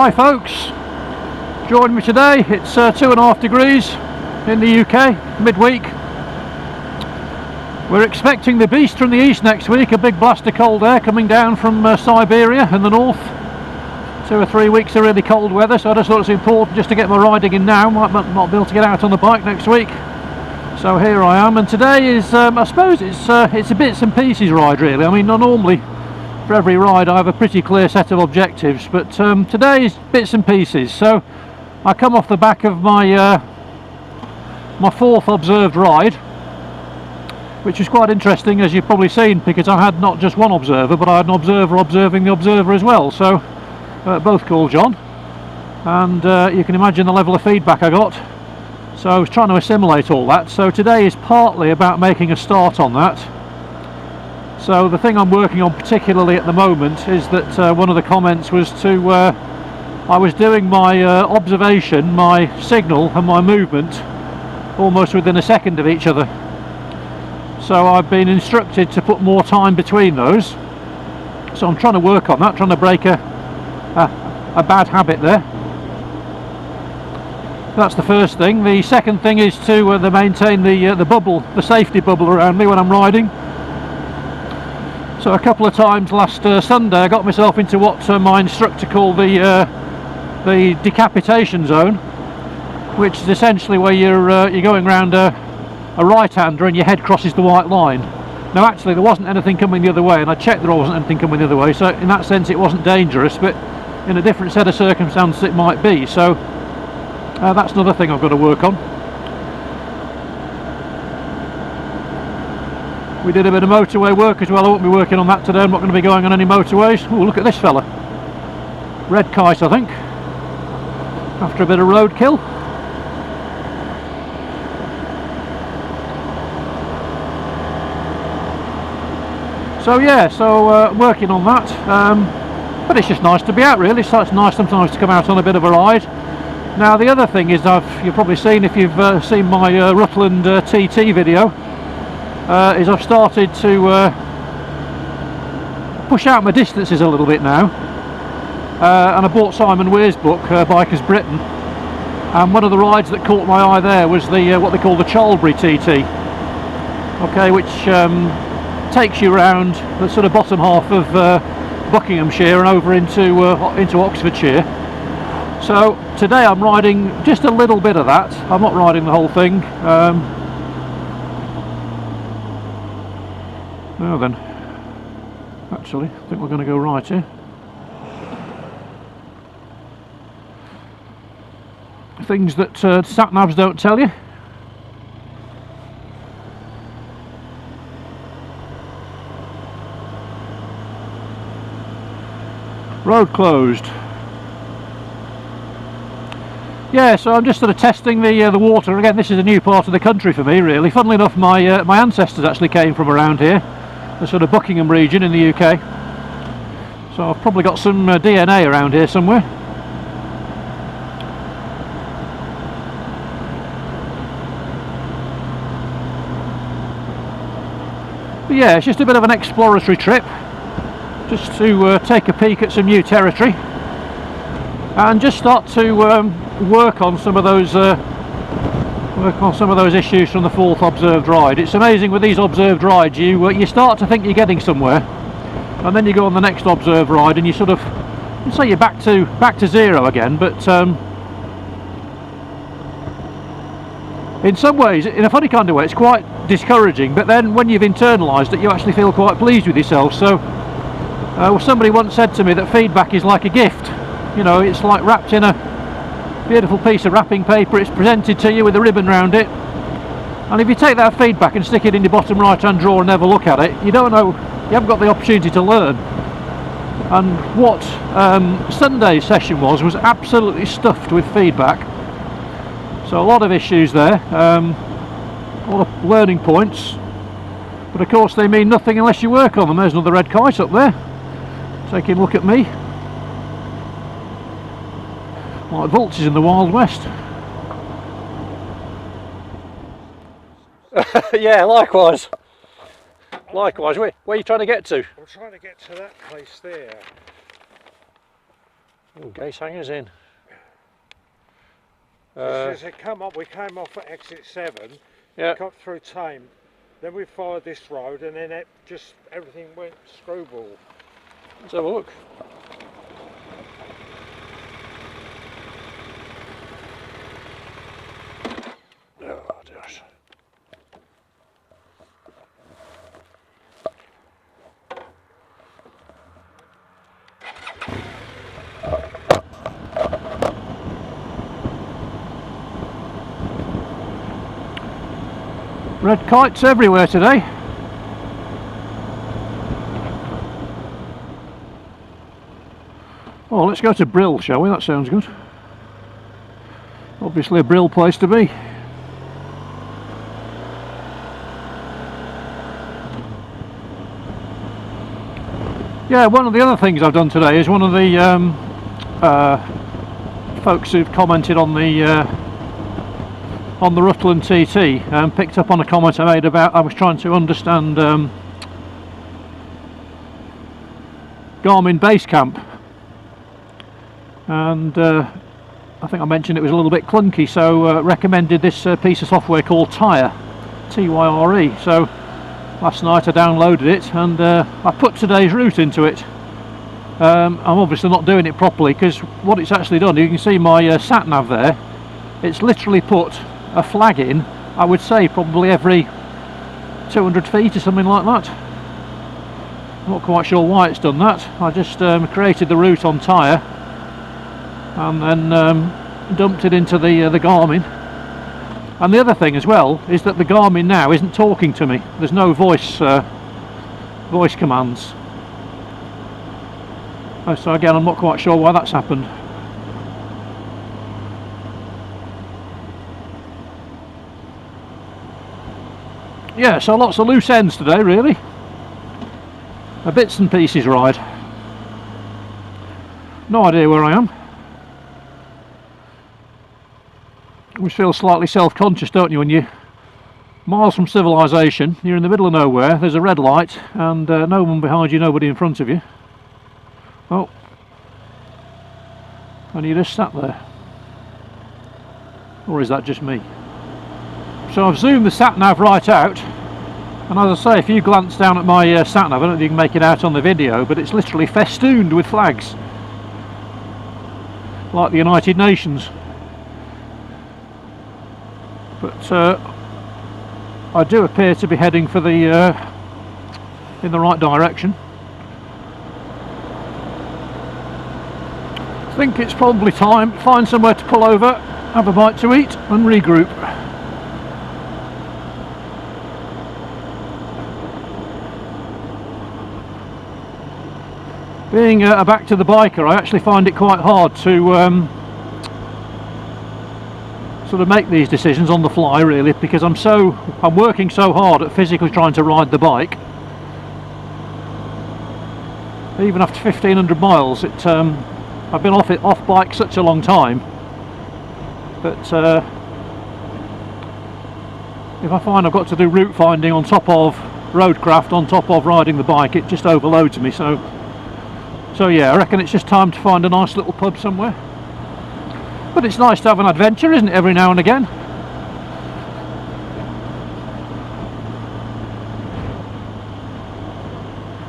Hi folks, join me today. It's 2.5 degrees in the UK, midweek. We're expecting the beast from the east next week, a big blast of cold air coming down from Siberia in the north. 2 or 3 weeks of really cold weather, so I just thought it's important just to get my riding in now. Might not be able to get out on the bike next week. So here I am, and today is, I suppose it's a bits and pieces ride really. I mean, normally for every ride I have a pretty clear set of objectives, but today is bits and pieces. So I come off the back of my my 4th observed ride, which was quite interesting, as you've probably seen, because I had not just one observer, but I had an observer observing the observer as well. So both called John, and you can imagine the level of feedback I got. So I was trying to assimilate all that. So today is partly about making a start on that. So the thing I'm working on particularly at the moment is that one of the comments was to I was doing my observation, my signal and my movement almost within a second of each other. So I've been instructed to put more time between those. So I'm trying to work on that, trying to break a bad habit there. That's the first thing. The second thing is to maintain the bubble, the safety bubble around me when I'm riding. So a couple of times last Sunday I got myself into what my instructor called the decapitation zone, which is essentially where you're going around a right-hander and your head crosses the white line. Now actually there wasn't anything coming the other way, and I checked there wasn't anything coming the other way, so in that sense it wasn't dangerous, but in a different set of circumstances it might be. So that's another thing I've got to work on. We did a bit of motorway work as well. I won't be working on that today. I'm not going to be going on any motorways. Oh, look at this fella. Red kite, I think. After a bit of roadkill. So yeah, so working on that. But it's just nice to be out really. So it's nice sometimes to come out on a bit of a ride. Now the other thing is, you've probably seen, if you've seen my Rutland TT video, is I've started to push out my distances a little bit now, and I bought Simon Weir's book, Bikers Britain, and one of the rides that caught my eye there was the what they call the Chalbury TT, okay, which takes you around the sort of bottom half of Buckinghamshire and over into Oxfordshire. So today I'm riding just a little bit of that. I'm not riding the whole thing. Now then, actually I think we're going to go right here. Things that SatNavs don't tell you. Road closed. Yeah, so I'm just sort of testing the water. Again, this is a new part of the country for me really. Funnily enough, my ancestors actually came from around here, the sort of Buckingham region in the UK. So I've probably got some DNA around here somewhere. But yeah, it's just a bit of an exploratory trip, just to take a peek at some new territory and just start to work on some of those issues from the 4th observed ride. It's amazing with these observed rides, you start to think you're getting somewhere, and then you go on the next observed ride and you sort of, you'd say you're back to zero again. But in some ways, in a funny kind of way, it's quite discouraging, but then when you've internalised it you actually feel quite pleased with yourself. So somebody once said to me that feedback is like a gift. You know, it's like wrapped in a beautiful piece of wrapping paper. It's presented to you with a ribbon round it, and if you take that feedback and stick it in your bottom right hand drawer and never look at it, you don't know, you haven't got the opportunity to learn. And what Sunday's session was absolutely stuffed with feedback. So a lot of issues there, a lot of learning points, but of course they mean nothing unless you work on them. There's another red kite up there taking a look at me like vultures in the Wild West. Yeah, likewise. Likewise. Where are you trying to get to? I'm trying to get to that place there. Ooh, gate hangers in. As it come up, we came off at exit 7, Yeah. got through Tame, then we followed this road, and then everything went screwball. Let's have a look. Oh, dear. Red kites everywhere today. Oh, let's go to Brill, shall we? That sounds good. Obviously a Brill place to be. Yeah, one of the other things I've done today is one of the folks who've commented on the Rutland TT picked up on a comment I made about I was trying to understand Garmin Basecamp, and I think I mentioned it was a little bit clunky, so recommended this piece of software called Tyre, T-Y-R-E. So last night I downloaded it and I put today's route into it. I'm obviously not doing it properly because what it's actually done, you can see my SatNav there, it's literally put a flag in, I would say probably every 200 feet or something like that. I'm not quite sure why it's done that. I just created the route on Tyre and then dumped it into the Garmin. And the other thing as well is that the Garmin now isn't talking to me. There's no voice commands. So again, I'm not quite sure why that's happened. Yeah, so lots of loose ends today, really. A bits and pieces ride. No idea where I am. You feel slightly self-conscious, don't you, when you're miles from civilization, you're in the middle of nowhere, there's a red light and no one behind you, nobody in front of you. Oh, and you just sat there. Or is that just me? So I've zoomed the SatNav right out, and as I say, if you glance down at my SatNav, I don't know if you can make it out on the video, but it's literally festooned with flags, like the United Nations. But I do appear to be heading for the in the right direction. I think it's probably time to find somewhere to pull over, have a bite to eat and regroup. Being a back to the biker, I actually find it quite hard to sort of make these decisions on the fly, really, because I'm working so hard at physically trying to ride the bike. Even after 1500 miles, I've been off bike such a long time that if I find I've got to do route finding on top of roadcraft, on top of riding the bike, it just overloads me. So yeah, I reckon it's just time to find a nice little pub somewhere. But it's nice to have an adventure, isn't it, every now and again?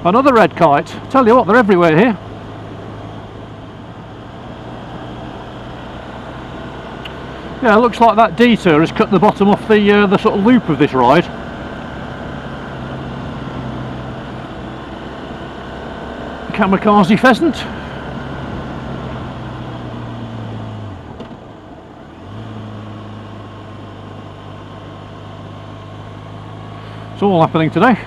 Another red kite. Tell you what, they're everywhere here. Yeah, it looks like that detour has cut the bottom off the sort of loop of this ride. Kamikaze pheasant. It's all happening today.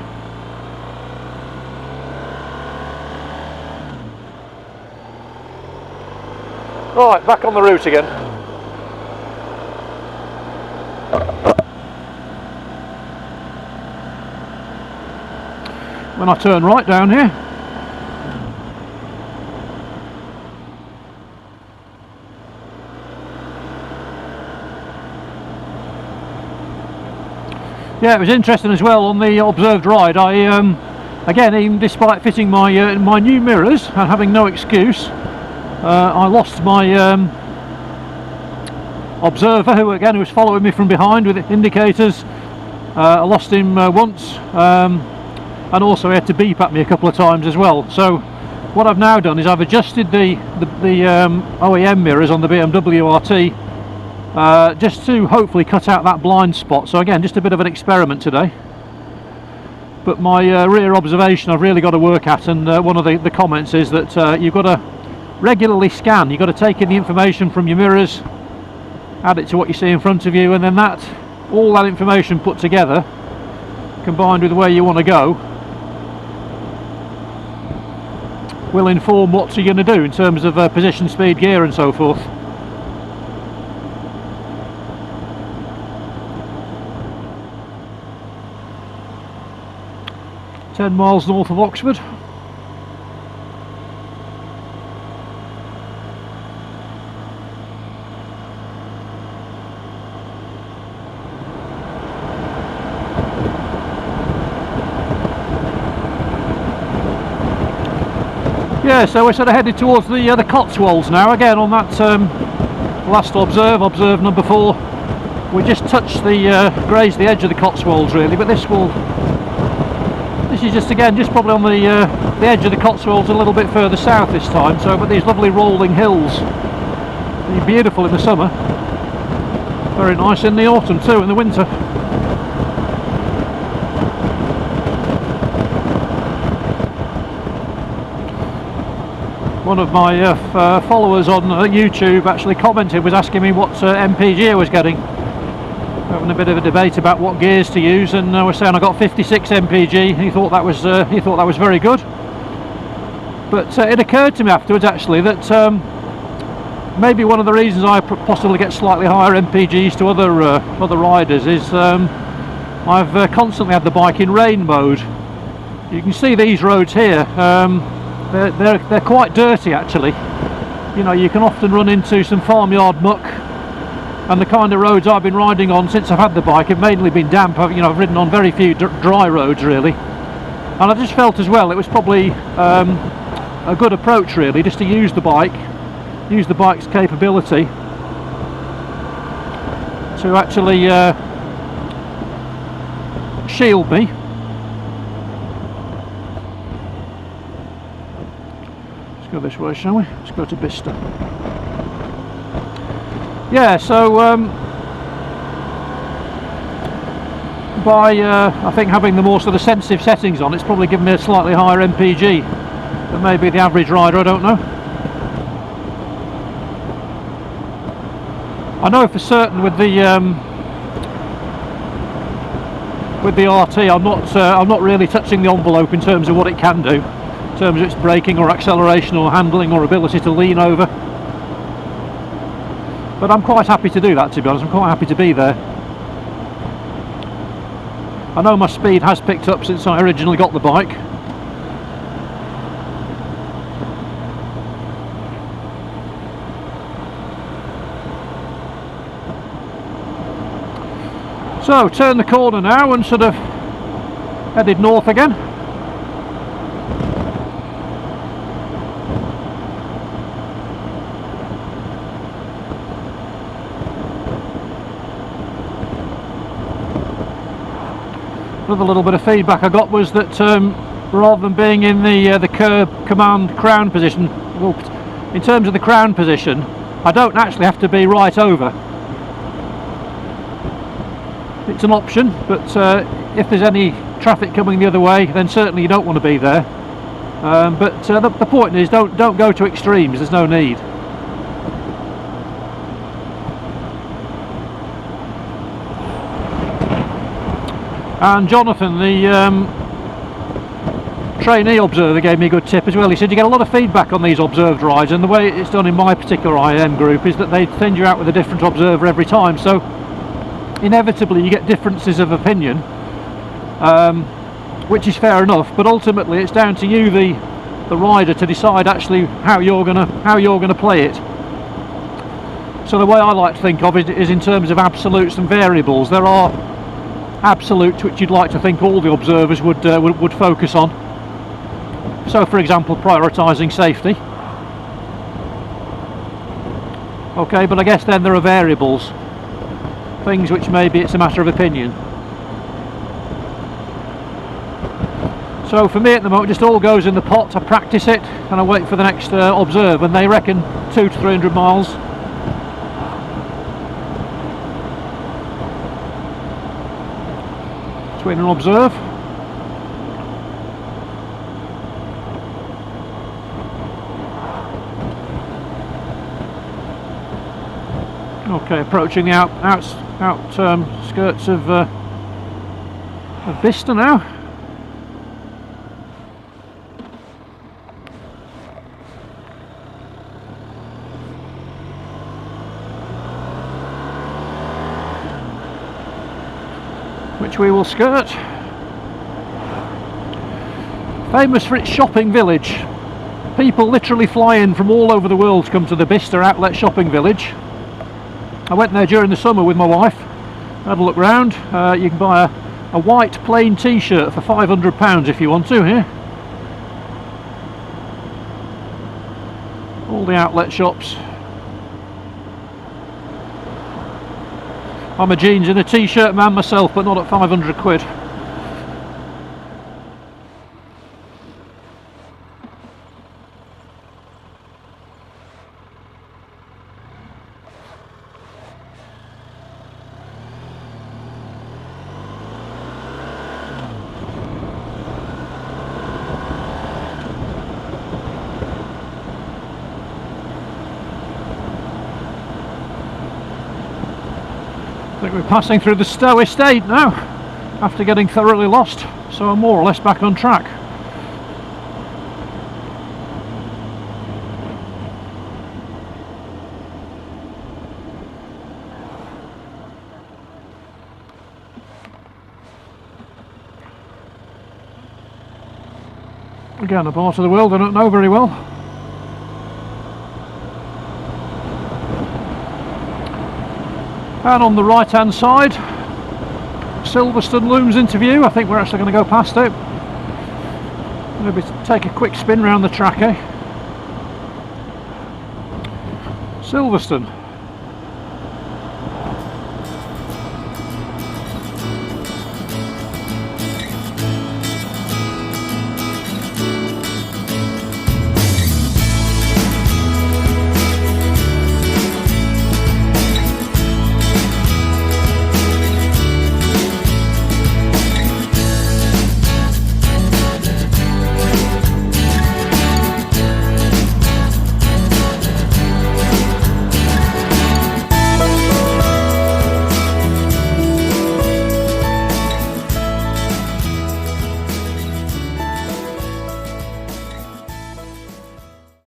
Right, back on the route again. When I turn right down here, yeah, it was interesting as well on the observed ride. I again, even despite fitting my my new mirrors and having no excuse, I lost my observer, who again was following me from behind with indicators. I lost him once, and also he had to beep at me a couple of times as well. So what I've now done is I've adjusted the OEM mirrors on the BMW RT, just to hopefully cut out that blind spot. So again, just a bit of an experiment today. But my rear observation I've really got to work at, and one of the comments is that you've got to regularly scan. You've got to take in the information from your mirrors, add it to what you see in front of you, and then all that information put together, combined with where you want to go, will inform what you're going to do in terms of position, speed, gear and so forth. "10 miles north of Oxford." Yeah, so we're sort of headed towards the Cotswolds now. Again, on that last observe number 4, we just touched grazed the edge of the Cotswolds really, but this is just probably on the edge of the Cotswolds, a little bit further south this time. So, but these lovely rolling hills, they're beautiful in the summer, very nice in the autumn too, in the winter. One of my followers on YouTube actually commented, was asking me what MPG I was getting. Having a bit of a debate about what gears to use, and I was saying I got 56 MPG. He thought that was very good. But it occurred to me afterwards actually that maybe one of the reasons I possibly get slightly higher MPGs to other riders is I've constantly had the bike in rain mode. You can see these roads here. They're quite dirty actually. You know, you can often run into some farmyard muck, and the kind of roads I've been riding on since I've had the bike have mainly been damp. I've ridden on very few dry roads really, and I just felt as well it was probably a good approach really, just to use the bike's capability to actually shield me. Go this way, shall we? Let's go to Vista. Yeah, so by I think having the more sort of sensitive settings on, it's probably given me a slightly higher MPG than maybe the average rider, I don't know. I know for certain with the RT, I'm not really touching the envelope in terms of what it can do, in terms of its braking or acceleration or handling or ability to lean over. But I'm quite happy to do that, to be honest. I'm quite happy to be there. I know my speed has picked up since I originally got the bike. So, turn the corner now and sort of headed north again. Another little bit of feedback I got was that rather than being in the curb command crown position, well, in terms of the crown position, I don't actually have to be right over. It's an option, but if there's any traffic coming the other way, then certainly you don't want to be there. But the point is, don't go to extremes. There's no need. And Jonathan, the trainee observer, gave me a good tip as well. He said you get a lot of feedback on these observed rides, and the way it's done in my particular IM group is that they send you out with a different observer every time, so inevitably you get differences of opinion, which is fair enough, but ultimately it's down to you, the rider, to decide actually how you're gonna play it. So the way I like to think of it is in terms of absolutes and variables. There are absolutes which you'd like to think all the observers would focus on. So for example, prioritising safety. Okay, but I guess then there are variables, things which maybe it's a matter of opinion. So for me at the moment, it just all goes in the pot. I practice it and I wait for the next observe, and they reckon 200 to 300 miles. Between and observe. Okay, approaching the outskirts of Vista now. Which we will skirt. Famous for its shopping village. People literally fly in from all over the world to come to the Vista Outlet shopping village. I went there during the summer with my wife, had a look round. You can buy a white plain t-shirt for £500 if you want to here. All the outlet shops. I'm a jeans and a t-shirt man myself, but not at 500 quid. I think we're passing through the Stowe estate now, after getting thoroughly lost, so I'm more or less back on track. Again, a part of the world I don't know very well. And on the right hand side, Silverstone looms into view. I think we're actually going to go past it. Maybe take a quick spin round the track, eh? Silverstone.